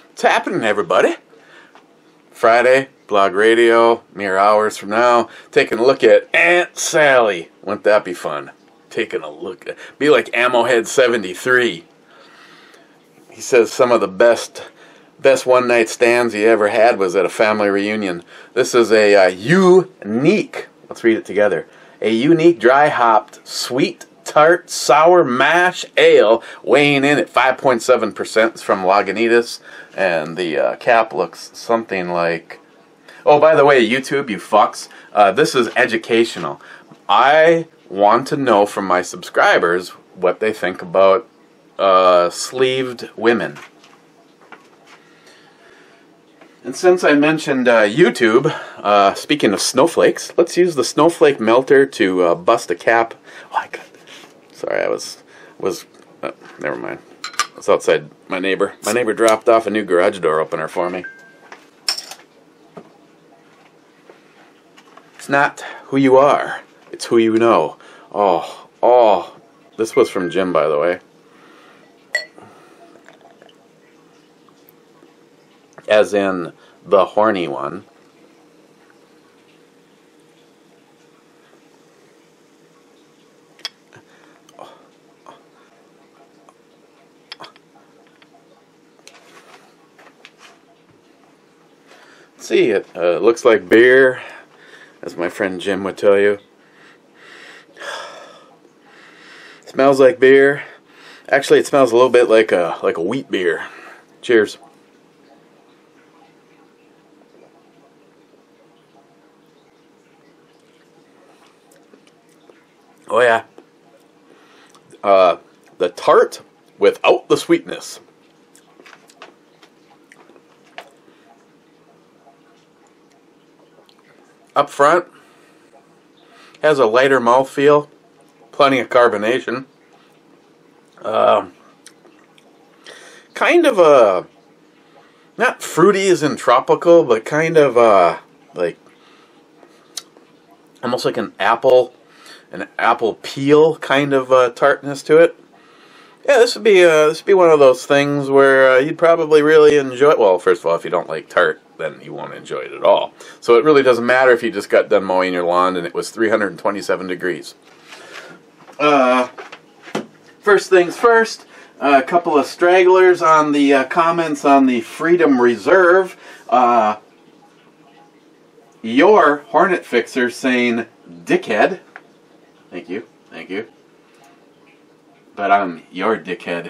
What's happening, everybody? Friday, blog radio, mere hours from now, taking a look at Aunt Sally. Wouldn't that be fun? Taking a look at, be like Ammohead 73. He says some of the best one-night stands he ever had was at a family reunion. This is a unique, let's read it together, a unique dry-hopped, sweet, tart, sour mash ale weighing in at 5.7%. It's from Lagunitas, and the cap looks something like... Oh, by the way, YouTube, you fucks, this is educational. I want to know from my subscribers what they think about sleeved women. And since I mentioned YouTube, speaking of snowflakes, let's use the Snowflake Melter to bust a cap. Oh, I got... Sorry, I was never mind. I was outside my neighbor. My neighbor dropped off a new garage door opener for me. It's not who you are, it's who you know. Oh, this was from Jim, by the way. As in the horny one. See, it looks like beer, as my friend Jim would tell you. Smells like beer. Actually, it smells a little bit like a wheat beer. Cheers. Oh yeah. The tart without the sweetness. Up front, has a lighter mouthfeel, plenty of carbonation. Kind of a, not fruity as in tropical, but kind of like, almost like an apple peel kind of tartness to it. Yeah, this would be one of those things where you'd probably really enjoy it. Well, first of all, if you don't like tart, then you won't enjoy it at all. So it really doesn't matter if you just got done mowing your lawn and it was 327 degrees. First things first, a couple of stragglers on the comments on the Freedom Reserve. Your Hornet Fixer saying, dickhead. Thank you. But I'm your dickhead.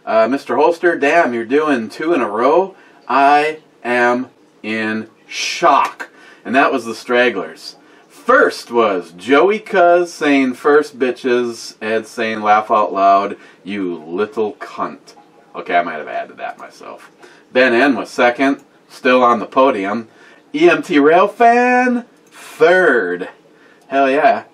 Mr. Holster, damn, you're doing 2 in a row. I am in shock. And that was the stragglers. First was Joey Cuz saying first bitches, Ed saying laugh out loud, you little cunt. Okay, I might have added that myself. Ben N was second, still on the podium. EMT Railfan, third. Hell yeah.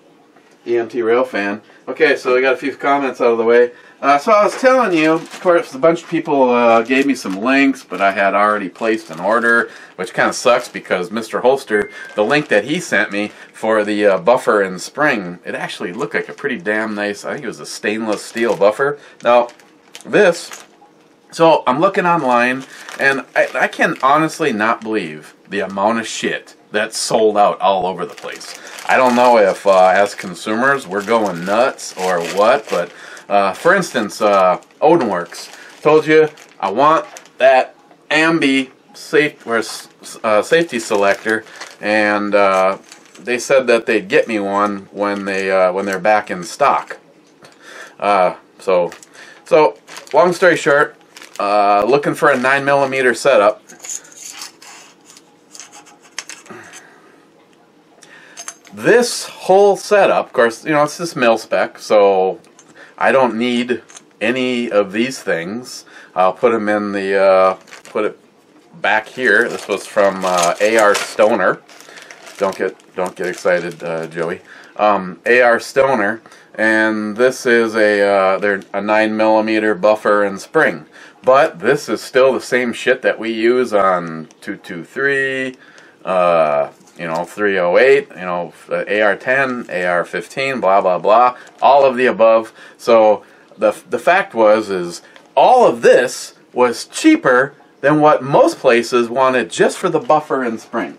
EMT Railfan. Okay, so we got a few comments out of the way. So I was telling you, of course, a bunch of people gave me some links, but I had already placed an order, which kind of sucks because Mr. Holster, the link that he sent me for the buffer and spring, it actually looked like a pretty damn nice, I think it was a stainless steel buffer. Now, this, so I'm looking online, and I can honestly not believe the amount of shit that's sold out all over the place. I don't know if, as consumers, we're going nuts or what, but, for instance, Odinworks told you, I want that Ambi safety selector, and they said that they'd get me one when they're back in stock. So long story short, looking for a 9mm setup. This whole setup, of course, you know, it's this mil spec, so I don't need any of these things. I'll put them in the, put it back here. This was from AR Stoner. Don't get excited, Joey. AR Stoner, and this is a 9mm buffer and spring. But this is still the same shit that we use on 223, 308, AR-10, AR-15, blah, blah, blah, all of the above. So the fact is all of this was cheaper than what most places wanted just for the buffer and spring.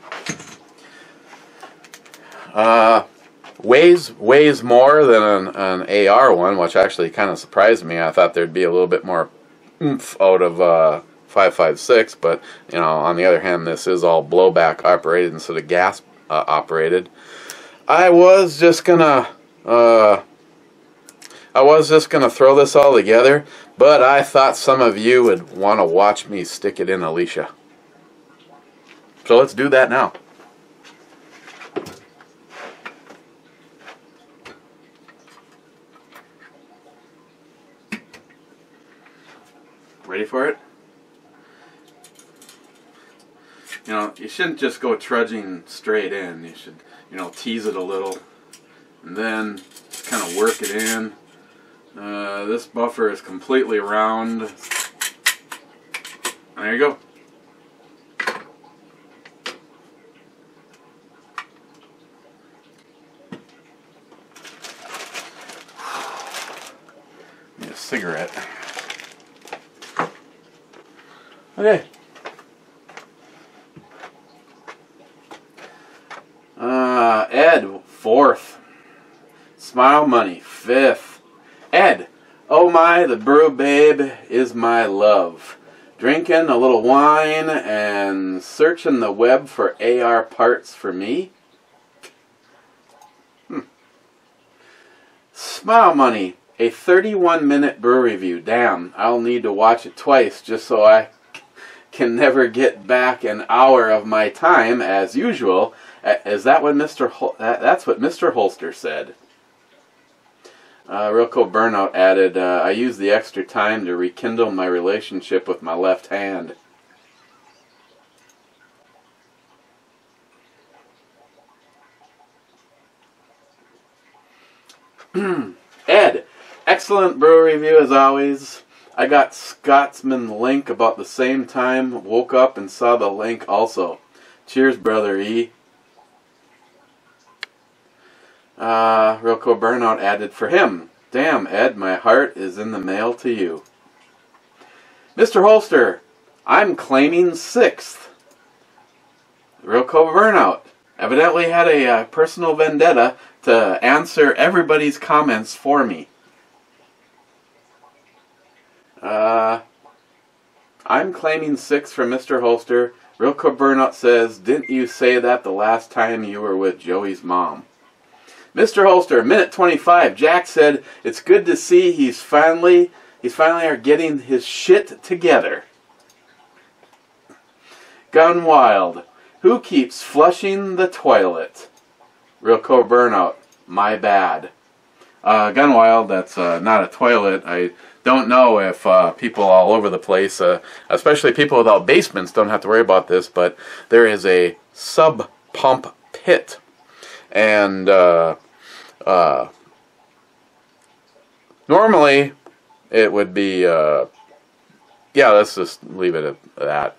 Weighs more than an AR one, which actually kind of surprised me. I thought there'd be a little bit more oomph out of 5.56, but on the other hand, this is all blowback operated instead of gas operated. I was just gonna throw this all together, but I thought some of you would want to watch me stick it in Alicia. So let's do that now. Ready for it? You shouldn't just go trudging straight in. You should, tease it a little and then just kind of work it in. This buffer is completely round. There you go. Need a cigarette. Okay. Ed, 4th. Smile Money, 5th. Ed, oh my, the brew babe is my love. Drinking a little wine and searching the web for AR parts for me. Smile Money, a 31-minute brew review. Damn, I'll need to watch it twice just so I can never get back an hour of my time as usual. Is that what that's what Mr. Holster said. Rilko Burnout added, I used the extra time to rekindle my relationship with my left hand. Ed, excellent brew review as always. I got Scotsman link about the same time, woke up and saw the link also. Cheers, Brother E. Rilko Burnout added for him. Damn, Ed, my heart is in the mail to you. Mr. Holster, I'm claiming 6th. Rilko Burnout evidently had a personal vendetta to answer everybody's comments for me. I'm claiming 6 for Mr. Holster. Rilko Burnout says, didn't you say that the last time you were with Joey's mom? Mr. Holster, minute 25. Jack said, it's good to see he's finally are getting his shit together. Gun Wild, who keeps flushing the toilet? Rilko Burnout, my bad. Gun Wild, that's not a toilet. I don't know if people all over the place, especially people without basements, don't have to worry about this, but there is a sub-pump pit. And normally it would be, yeah, let's just leave it at that.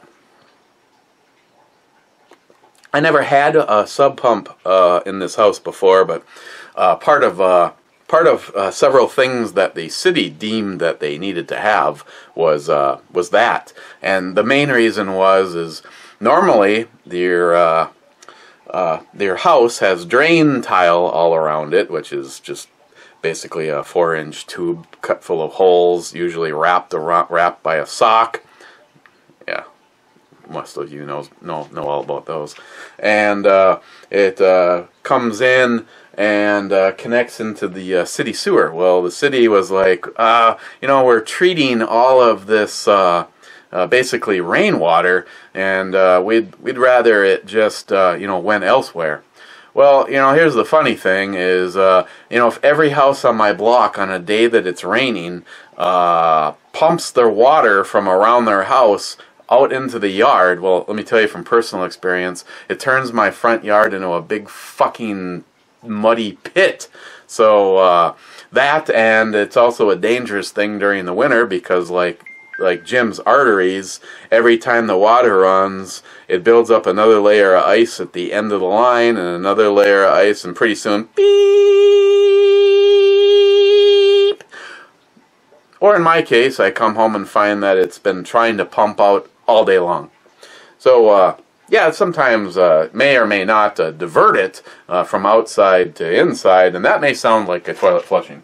I never had a sub pump in this house before, but part of several things that the city deemed that they needed to have was that, and the main reason is normally their house has drain tile all around it, which is just basically a 4-inch tube cut full of holes, usually wrapped by a sock. Yeah, most of you know all about those. And it comes in and connects into the city sewer. Well, the city was like, we're treating all of this basically rainwater, and we'd rather it just went elsewhere. Well, here's the funny thing is, if every house on my block on a day that it's raining pumps their water from around their house out into the yard, well, let me tell you from personal experience, it turns my front yard into a big fucking muddy pit. So that, and it's also a dangerous thing during the winter because, like, like Jim's arteries, every time the water runs, it builds up another layer of ice at the end of the line and another layer of ice, and pretty soon, beep. Or in my case, I come home and find that it's been trying to pump out all day long. So, yeah, sometimes may or may not divert it from outside to inside, and that may sound like a toilet flushing.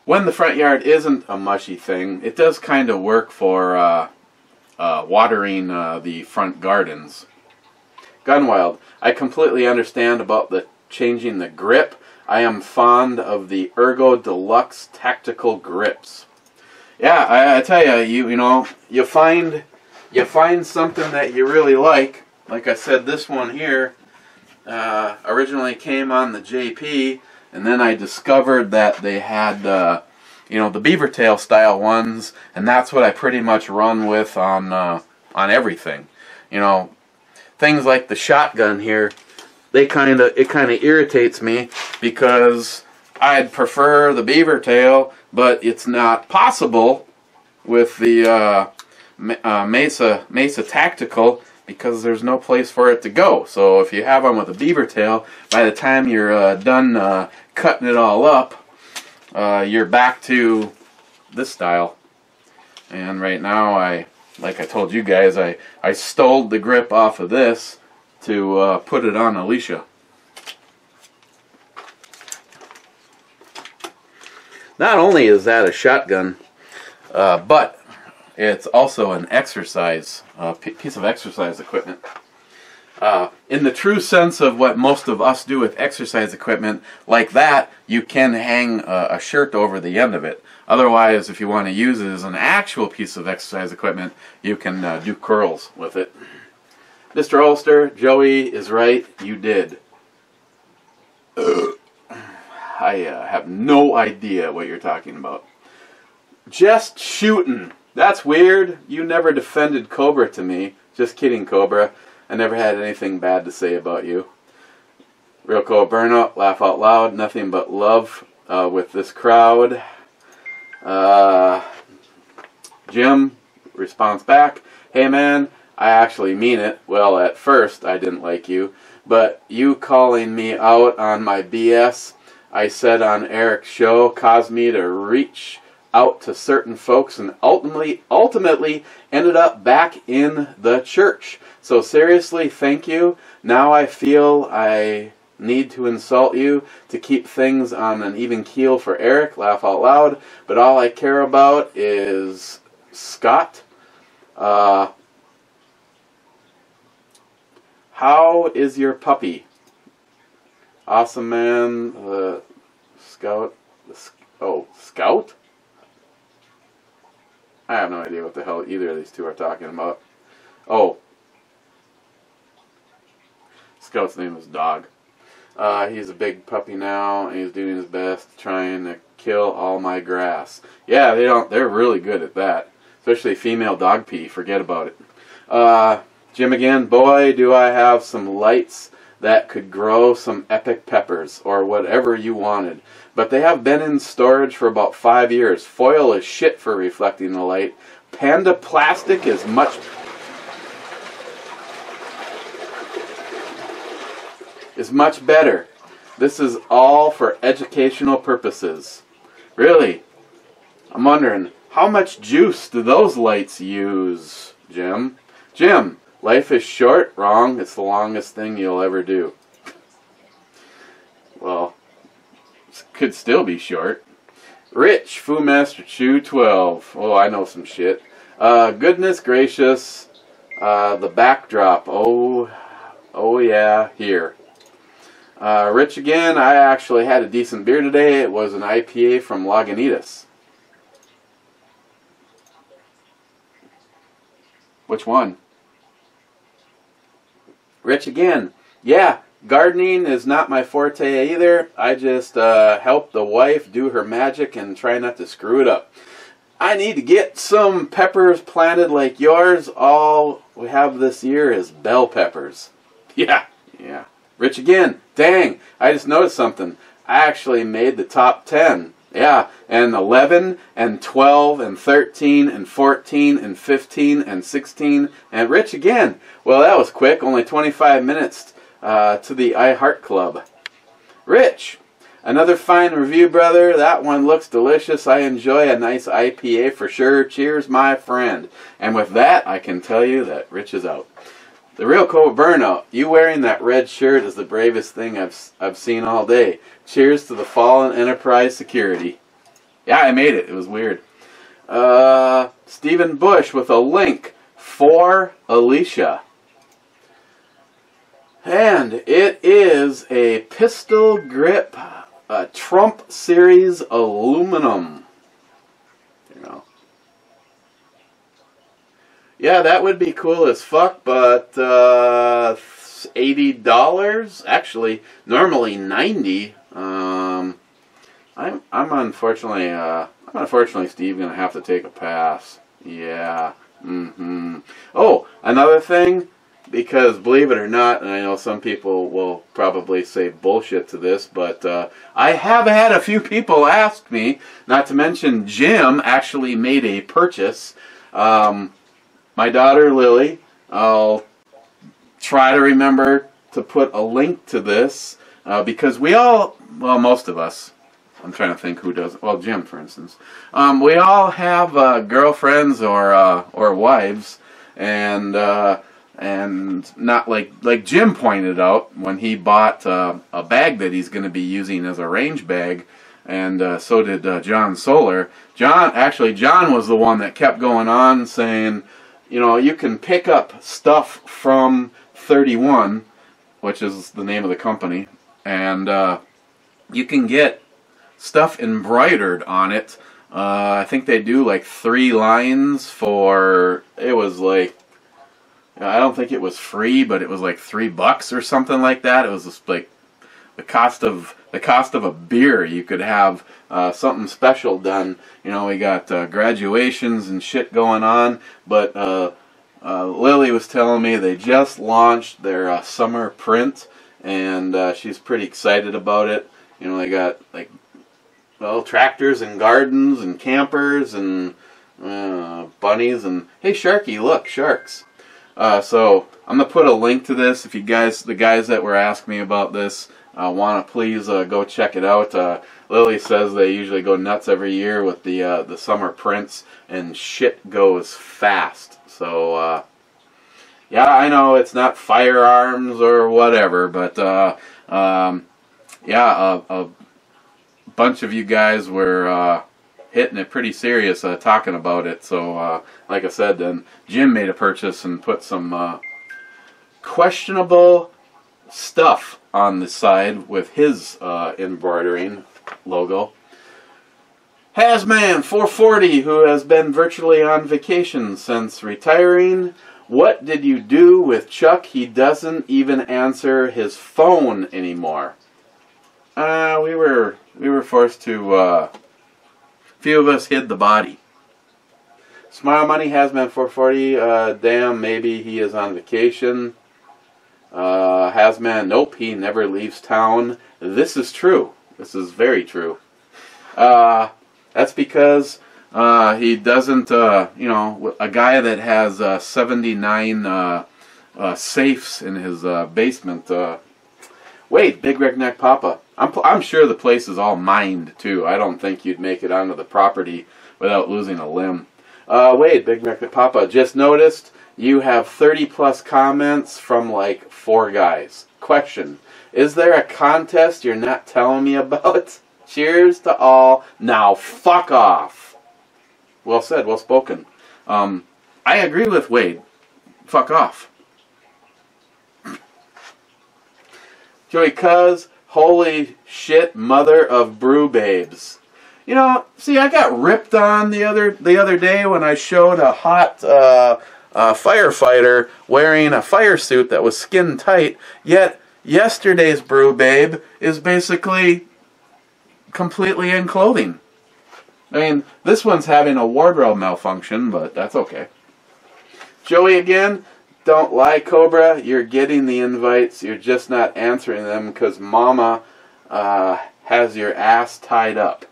When the front yard isn't a mushy thing, it does kind of work for watering the front gardens. Gunwild, I completely understand about the changing the grip. I am fond of the Ergo Deluxe Tactical Grips. Yeah, I tell you, you know, you find something that you really like. Like I said, this one here originally came on the JP, and then I discovered that they had, you know, the beaver tail style ones, and that's what I pretty much run with on everything. You know, things like the shotgun here, it kind of irritates me because I'd prefer the beaver tail, but it's not possible with the Mesa Tactical because there's no place for it to go. So if you have one with a beaver tail, by the time you're done cutting it all up, you're back to this style. And right now, like I told you guys, I stole the grip off of this to put it on Alicia. Not only is that a shotgun, but it's also an exercise piece of exercise equipment. In the true sense of what most of us do with exercise equipment, like that, you can hang a shirt over the end of it. Otherwise, if you want to use it as an actual piece of exercise equipment, you can do curls with it. Mr. Ulster, Joey is right, you did. I have no idea what you're talking about. Just shooting. That's weird. You never defended Cobra to me. Just kidding, Cobra. I never had anything bad to say about you. Real Cold Burnout, laugh out loud. Nothing but love with this crowd. Jim responds back. Hey man, I actually mean it. Well, at first I didn't like you, but you calling me out on my BS I said on Eric's show caused me to reach out to certain folks and ultimately ended up back in the church. So seriously, thank you. Now I feel I need to insult you to keep things on an even keel for Eric, laugh out loud, but all I care about is Scott. How is your puppy? Awesome man, Scout. Scout? I have no idea what the hell either of these two are talking about. Oh. Scout's name is Dog. He's a big puppy now, and he's doing his best trying to kill all my grass. Yeah, they're really good at that. Especially female dog pee, forget about it. Jim again, boy, do I have some lights that could grow some epic peppers, or whatever you wanted. But they have been in storage for about 5 years. Foil is shit for reflecting the light. Panda plastic is much better. This is all for educational purposes. Really? I'm wondering, how much juice do those lights use, Jim? Jim, life is short. Wrong. It's the longest thing you'll ever do. Well, it could still be short. Rich, Fu Master Chew 12. Oh, I know some shit. Goodness gracious. The backdrop. Oh yeah, here. Rich again, I actually had a decent beer today. It was an IPA from Lagunitas. Which one? Rich again. Yeah, gardening is not my forte either. I just help the wife do her magic and try not to screw it up. I need to get some peppers planted like yours. All we have this year is bell peppers. Yeah. Rich again. Dang, I just noticed something. I actually made the top 10. Yeah, and 11, and 12, and 13, and 14, and 15, and 16, and Rich again. Well, that was quick, only 25 minutes to the iHeart Club. Rich, another fine review, brother. That one looks delicious. I enjoy a nice IPA for sure. Cheers, my friend. And with that, I can tell you that Rich is out. The real Cobra Burnout, you wearing that red shirt is the bravest thing I've seen all day. Cheers to the fallen Enterprise security. Yeah, I made it. It was weird. Stephen Bush with a link for Alicia. And it is a pistol grip Trump Series aluminum. You know. Yeah, that would be cool as fuck, but $80? Actually, normally $90. I'm unfortunately, Steve, gonna have to take a pass. Yeah. Oh, another thing, because believe it or not, and I know some people will probably say bullshit to this, but I have had a few people ask me, not to mention Jim actually made a purchase. My daughter Lilly, I'll try to remember to put a link to this because we all, well, most of us, I'm trying to think who does, well, Jim, for instance, we all have girlfriends or wives, and not like Jim pointed out when he bought a bag that he's going to be using as a range bag, and so did John Solar. John was the one that kept going on saying, you know, you can pick up stuff from 31, which is the name of the company, and you can get stuff embroidered on it. I think they do like 3 lines for, it was like, I don't think it was free, but it was like $3 or something like that. It was just like the cost of a beer. You could have something special done. You know, we got graduations and shit going on, but Lily was telling me they just launched their summer print, and she's pretty excited about it. You know, they got like, well, tractors and gardens and campers and bunnies and, hey Sharky, look, sharks. So I'm gonna put a link to this if you guys, the guys that were asking me about this, want to please go check it out. Lily says they usually go nuts every year with the summer prints, and shit goes fast. So yeah, I know it's not firearms or whatever, but yeah, a bunch of you guys were hitting it pretty serious, talking about it. So like I said, then Jim made a purchase and put some questionable stuff on the side with his embroidering logo. Hazman 440, who has been virtually on vacation since retiring. What did you do with Chuck? He doesn't even answer his phone anymore. We were forced to, a few of us hid the body. Smile Money Hazman 440, damn, maybe he is on vacation. Hazman, nope, he never leaves town. This is true. This is very true. That's because he doesn't, you know, a guy that has 79 safes in his basement. Wait, Big Redneck Papa. I'm sure the place is all mined too. I don't think you'd make it onto the property without losing a limb. Wait, Big Redneck Papa, just noticed you have 30+ comments from like 4 guys. Question, is there a contest you're not telling me about? Cheers to all. Now fuck off. Well said, well spoken. I agree with Wade. Fuck off. Joey Cuz, holy shit, mother of brew babes. You know, see, I got ripped on the other day when I showed a hot firefighter wearing a fire suit that was skin tight, yet yesterday's brew babe is basically completely in clothing. I mean, this one's having a wardrobe malfunction, but that's okay. Joey again, don't lie, Cobra. You're getting the invites. You're just not answering them because Mama has your ass tied up.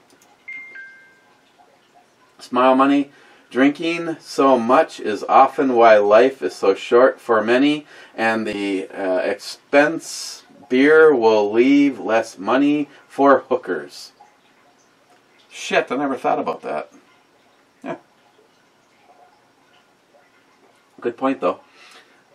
Smile Money. Drinking so much is often why life is so short for many, and the expense beer will leave less money for hookers. Shit, I never thought about that. Yeah. Good point, though.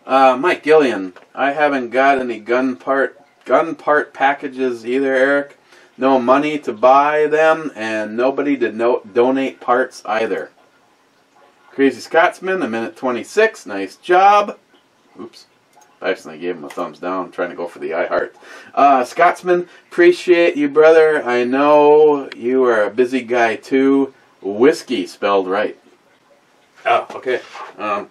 Mike Gillian. I haven't got any gun part packages either, Eric. No money to buy them, and nobody to donate parts either. Crazy Scotsman, a minute 26. Nice job. Oops. I accidentally gave him a thumbs down. I'm trying to go for the I heart. Scotsman, appreciate you, brother. I know you are a busy guy, too. Whiskey spelled right. Oh, okay. I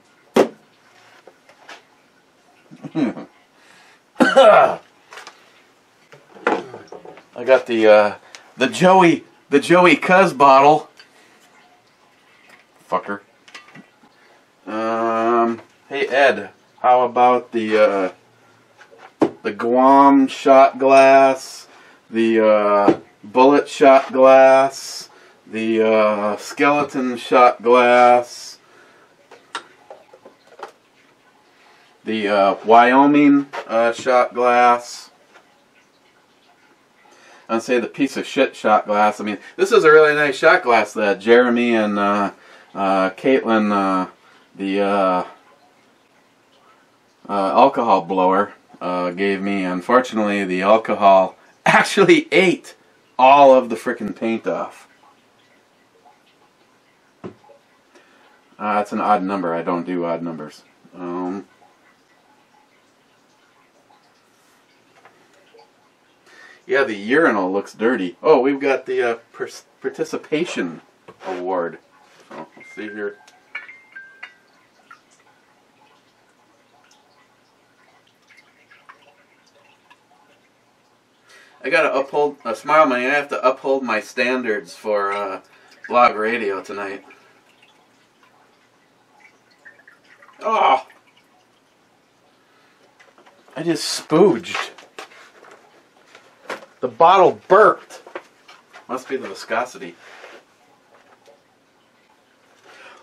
got the Joey Cuz bottle. Fucker. Hey Ed, how about the Guam shot glass, the bullet shot glass, the skeleton shot glass, the Wyoming shot glass? I'd say the piece of shit shot glass. I mean, this is a really nice shot glass that Jeremy and Caitlin, the alcohol blower, gave me. Unfortunately, the alcohol actually ate all of the frickin' paint off. That's an odd number. I don't do odd numbers. Yeah, the urinal looks dirty. Oh, we've got the participation award. So, let's see here. I gotta uphold, Smile Money, I have to uphold my standards for blog radio tonight. Oh! I just spooged. The bottle burped. Must be the viscosity.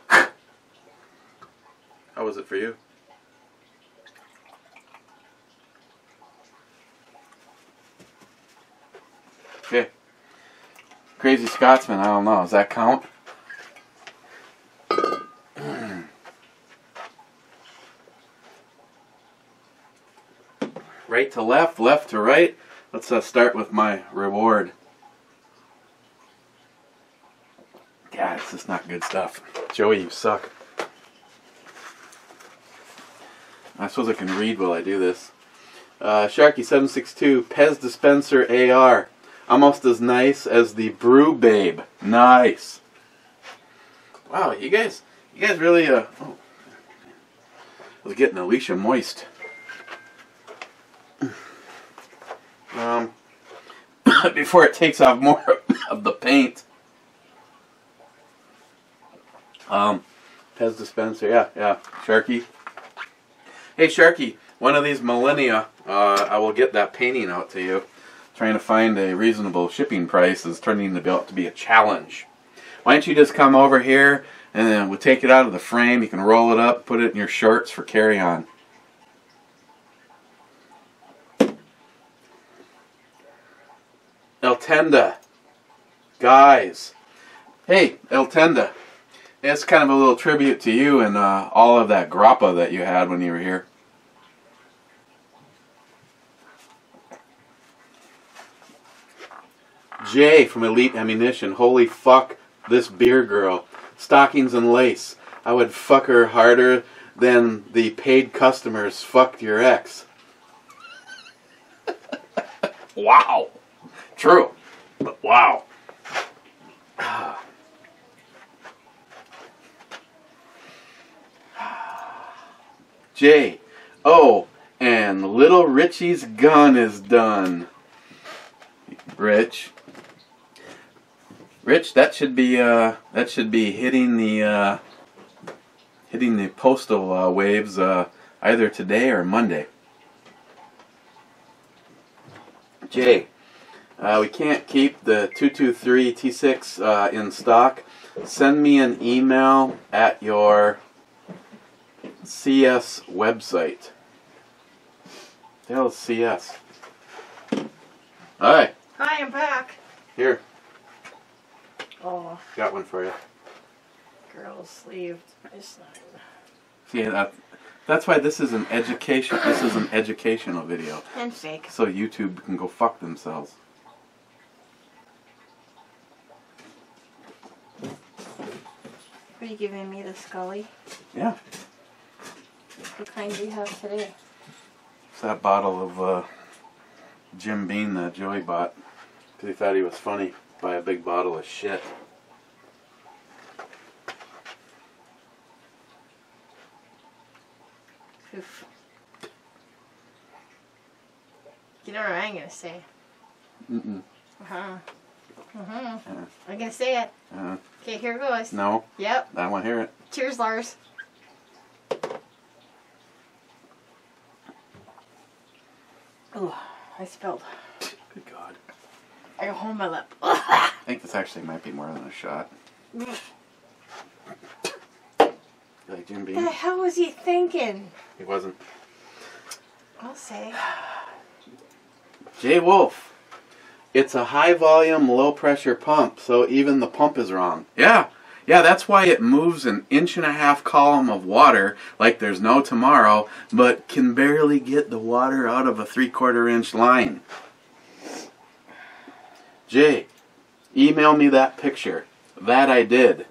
How was it for you? Okay. Crazy Scotsman, I don't know. Does that count? Right to left, left to right. Let's start with my reward. God, it's just not good stuff. Joey, you suck. I suppose I can read while I do this. Sharky762, Pez Dispenser AR. Almost as nice as the Brew Babe. Nice. Wow, you guys really, oh. I was getting Alicia moist. Before it takes off more of the paint. Pez dispenser, yeah, Sharky. Hey Sharky, one of these millennia, I will get that painting out to you. Trying to find a reasonable shipping price is turning out to be a challenge. Why don't you just come over here and then we'll take it out of the frame. You can roll it up, put it in your shorts for carry-on. El Tenda. Guys. Hey, El Tenda. It's kind of a little tribute to you and all of that grappa that you had when you were here. Jay from Elite Ammunition. Holy fuck, this beer girl. Stockings and lace. I would fuck her harder than the paid customers fucked your ex. Wow. True, but wow. J. Oh, and little Richie's gun is done. Rich, that should be hitting the postal waves either today or Monday. J. We can't keep the 223 T6 in stock. Send me an email at your CS website. The hell is CS? Hi. Hi, I'm back. Here. Oh, Got one for you. girl's sleeve. It's not. See, that's why this is an education. This is an educational video. And fake. So YouTube can go fuck themselves. Are you giving me the Scully? Yeah. What kind do you have today? It's that bottle of Jim Beam that Joey bought because he thought he was funny. Buy a big bottle of shit. Oof. You know what I'm gonna say? Mm-mm. I'm gonna say it. Okay, here goes. No. Yep. I want to hear it. Cheers, Lars. Ooh, I spilled. Good God. I got hold my lip. I think this actually might be more than a shot. You like Jim What Beam? the hell was he thinking? He wasn't. I'll say. Jay Wolf. It's a high volume, low pressure pump, so even the pump is wrong. Yeah, that's why it moves an 1.5-inch column of water like there's no tomorrow, but can barely get the water out of a 3/4-inch line. Jay, email me that picture. That I did.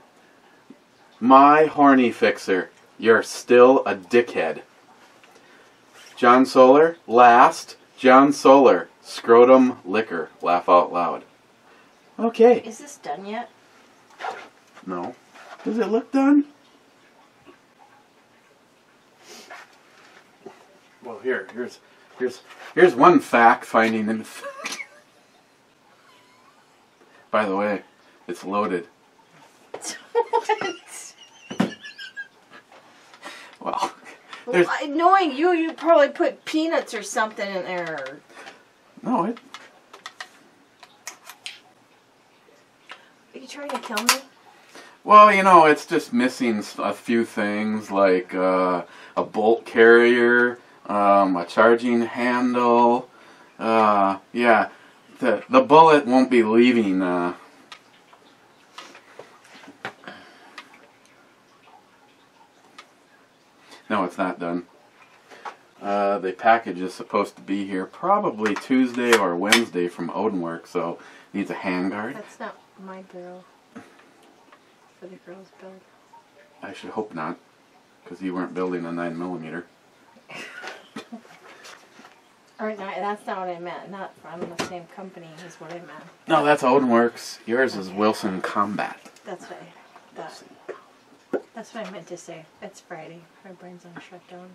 My horny fixer, you're still a dickhead. John Solar, last. John Solar, scrotum liquor. Laugh out loud. Okay. Is this done yet? No. Does it look done? Well, here's one fact finding in. By the way, it's loaded. What? Well, Knowing you probably put peanuts or something in there. no, it. Are you trying to kill me? Well, you know, it's just missing a few things like a bolt carrier, a charging handle. Yeah, the bullet won't be leaving. No, it's not done. The package is supposed to be here probably Tuesday or Wednesday from Odenwork, so needs a handguard. That's not my barrel. For the girl's build. I should hope not, because you weren't building a 9mm. Or no, that's not what I meant. Not from the same company is what I meant. No, that's Odenworks. Yours is Wilson Combat. That's what That's what I meant to say. It's Friday. My brain's on shutdown.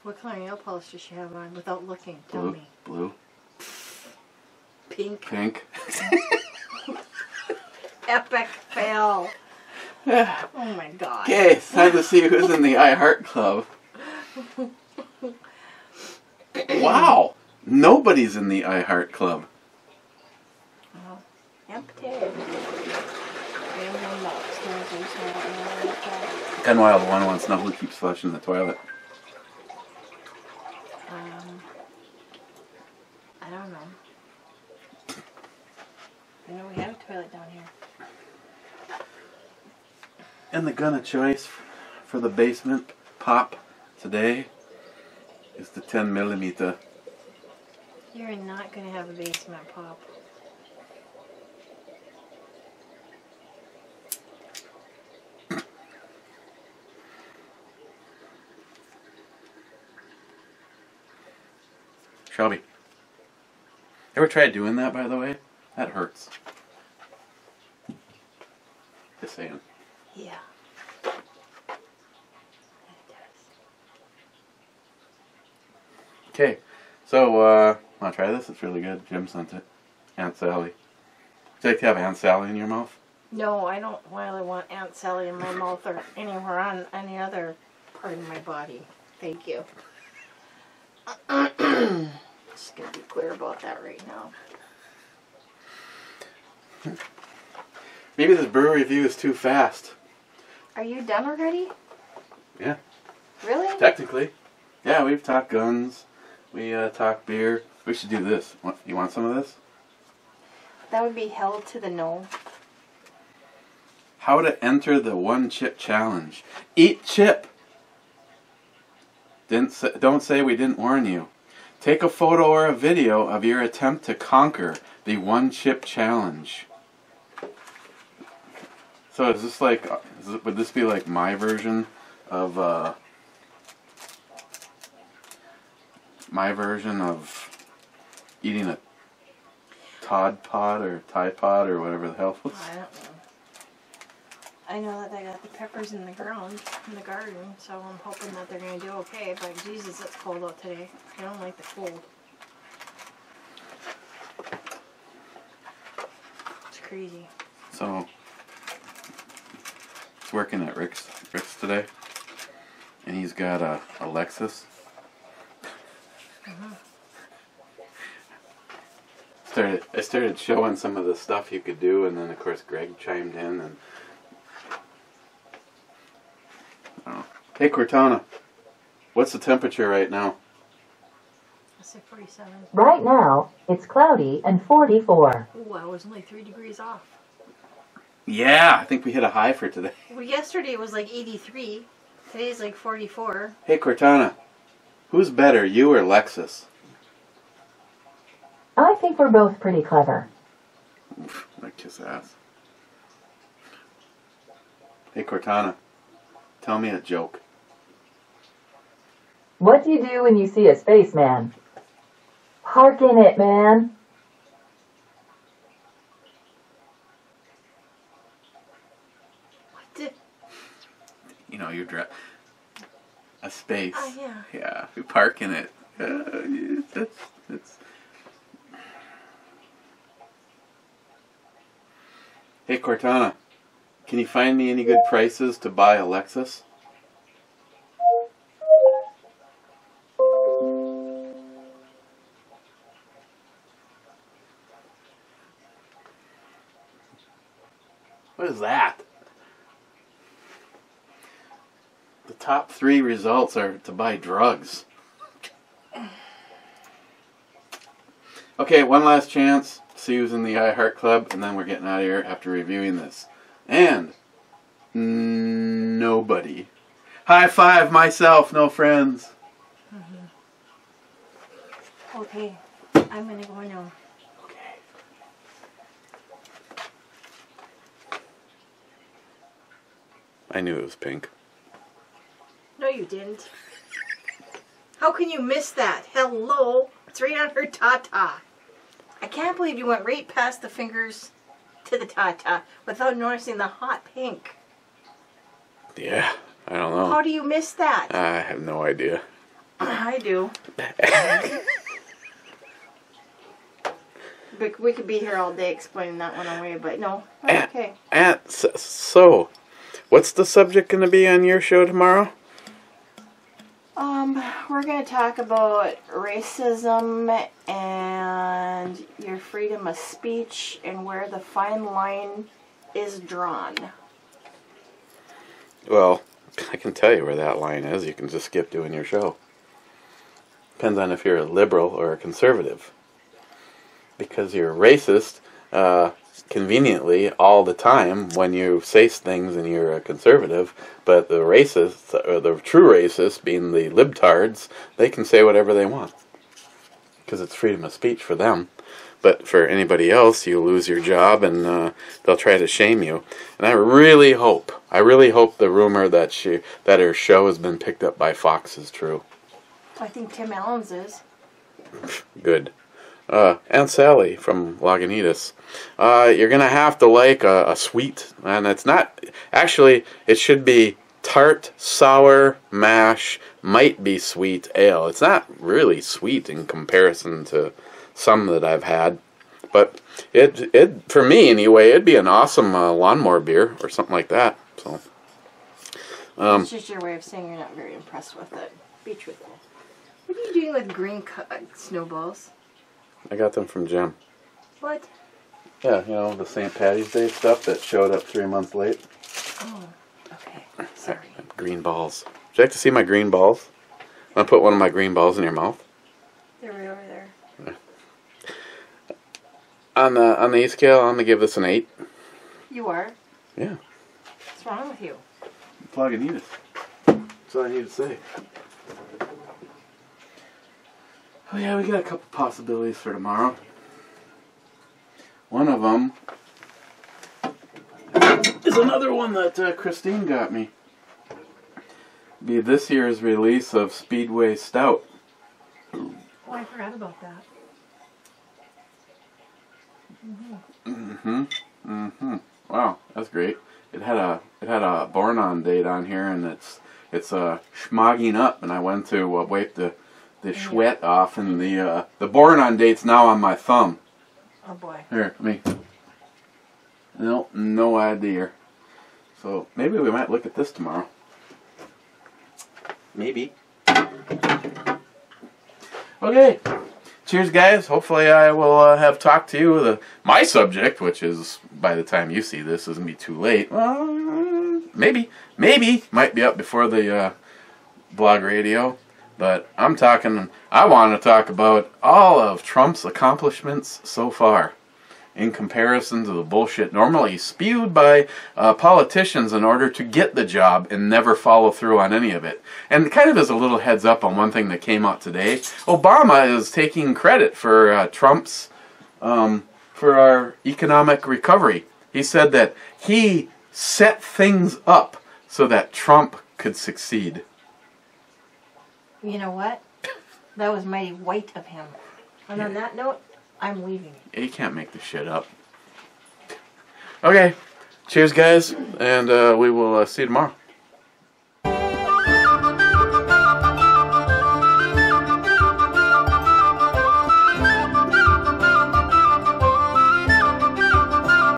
What color nail polish does she have on? Without looking, tell me. Blue. Pink. Pink. Epic fail. Oh my god. Okay, it's time to see who's in the iHeart Club. Wow! Nobody's in the iHeart Club. Oh, empty. Gunwild 1 wants to know who keeps flushing the toilet. I don't know. I know we have a toilet down here. And the gun of choice for the basement pop today is the 10mm. You're not going to have a basement pop. Shelby. Ever tried doing that, by the way? That hurts. Just saying. Yeah. Okay, so, wanna try this? It's really good. Jim sent it. Aunt Sally. Would you like to have Aunt Sally in your mouth? No, I don't really want Aunt Sally in my mouth or anywhere on any other part of my body. Thank you. going to be clear about that right now. Maybe this brew review is too fast. Are you done already? Yeah. Really? Technically. Yeah, we've talked guns. We talked beer. We should do this. You want some of this? That would be held to the no. How to enter the one chip challenge. Eat chip. Don't say we didn't warn you. Take a photo or a video of your attempt to conquer the one chip challenge. So is this like, would this be like my version of eating a Tide Pod or Tide Pod or whatever the hell it was? I don't know. I know that they got the peppers in the ground, in the garden, so I'm hoping that they're going to do okay, but Jesus, it's cold out today. I don't like the cold. It's crazy. So, it's working at Rick's today, and he's got a Lexus. I started showing some of the stuff you could do, and then of course Greg chimed in, and hey Cortana, what's the temperature right now? I said 47. Right now, it's cloudy and 44. Ooh, I was only 3 degrees off. Yeah, I think we hit a high for today. Well, yesterday it was like 83. Today's like 44. Hey Cortana, who's better, you or Lexus? I think we're both pretty clever. Oof, I kiss ass. Hey Cortana, tell me a joke. What do you do when you see a spaceman? Park in it, man. What did... You know, you drive a space. Oh, yeah. Yeah, we park in it. It's... Hey Cortana, can you find me any good prices to buy a Lexus? What is that? The top 3 results are to buy drugs. Okay, one last chance. See who's in the iHeart Club, and then we're getting out of here after reviewing this. And nobody. High five myself, no friends. Okay, I'm gonna go now. Okay. I knew it was pink. No, you didn't. How can you miss that? Hello, it's right on her tata. I can't believe you went right past the fingers to the tata without noticing the hot pink. Yeah, I don't know. How do you miss that? I have no idea. I do. But we could be here all day explaining that one away, but no. Okay. And so, what's the subject going to be on your show tomorrow? We're going to talk about racism and your freedom of speech and where the fine line is drawn. Well, I can tell you where that line is. You can just skip doing your show. Depends on if you're a liberal or a conservative. Because you're racist, conveniently, all the time when you say things and you're a conservative, but the racists, or the true racists, being the libtards, they can say whatever they want. Because it's freedom of speech for them. But for anybody else, you lose your job and they'll try to shame you. And I really hope the rumor that her show has been picked up by Fox is true. I think Tim Allen's is. Good. Aunt Sally from Lagunitas. You're going to have to like a sweet, and it's not, actually, it should be tart, sour, mash, might be sweet ale. It's not really sweet in comparison to some that I've had, but it for me anyway, it'd be an awesome lawnmower beer or something like that. So, It's just your way of saying you're not very impressed with it. Be truthful. What are you doing with green snowballs? I got them from Jim. What? Yeah, you know, the St. Patty's Day stuff that showed up 3 months late. Oh, okay. Sorry. Green balls. Would you like to see my green balls? I'm going to put one of my green balls in your mouth. They're right over there. On the E-scale, I'm going to give this an 8. You are? Yeah. What's wrong with you? Plug-and-eat it. That's all I need to say. Oh yeah, we got a couple possibilities for tomorrow. One of them is another one that Christine got me. Be this year's release of Speedway Stout. Oh, I forgot about that. Wow, that's great. It had a born on date on here, and it's schmogging up. And I went to wipe the sweat off, and the born on date's now on my thumb. Oh boy. Here, me. No idea. So maybe we might look at this tomorrow. Maybe. Okay. Cheers, guys. Hopefully I will have talked to you with my subject, which is, by the time you see this, isn't be too late. Maybe. Might be up before the blog radio. But I want to talk about all of Trump's accomplishments so far in comparison to the bullshit normally spewed by politicians in order to get the job and never follow through on any of it. And kind of as a little heads up on one thing that came out today, Obama is taking credit for Trump's, for our economic recovery. He said that he set things up so that Trump could succeed. You know what? That was mighty white of him. And on that note, I'm leaving. You can't make this shit up. Okay. Cheers, guys. And we will see you tomorrow.